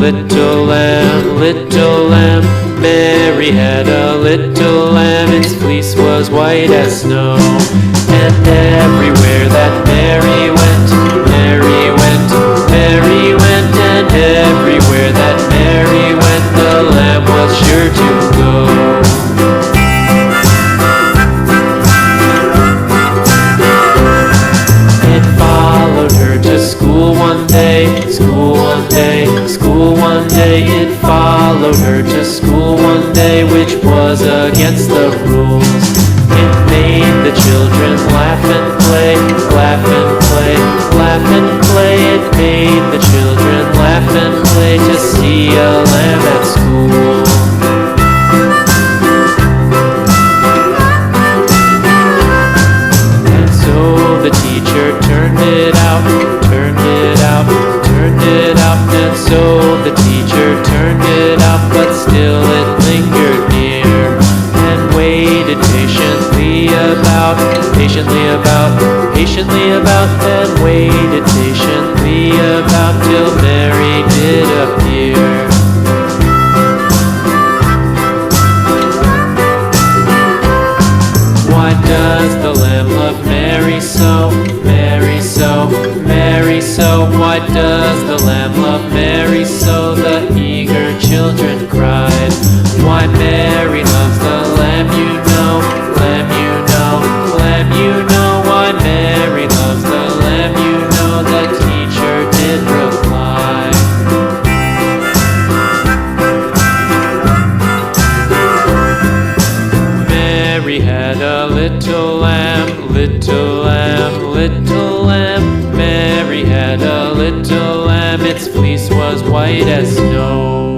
Little lamb, little lamb, Mary had a little lamb, its fleece was white as snow. And everywhere that Mary went, Mary went, Mary went, and everywhere that Mary went, the lamb was sure to go. It followed her to school one day, school one day, school one day. It followed her to school one day, which was against the rules. It made the children laugh and play, laugh and play, laugh and play. It made the children laugh and play to see a lamb at school. And so the teacher turned it out, turned it out, turned it out. And so the teacher turned it out, but still it lingered near, and waited patiently about, patiently about, patiently about, and waited patiently about till Mary did appear. Why does the lamb love Mary so, Mary so, Mary so? Why does the lamb love Mary so? The eager children cried. Why Mary loves the lamb, you know, lamb, you know, lamb, you know. Why Mary loves the lamb, you know, the teacher did reply. Mary had a little lamb, little lamb, little lamb. Mary had had a little lamb, its fleece was white as snow.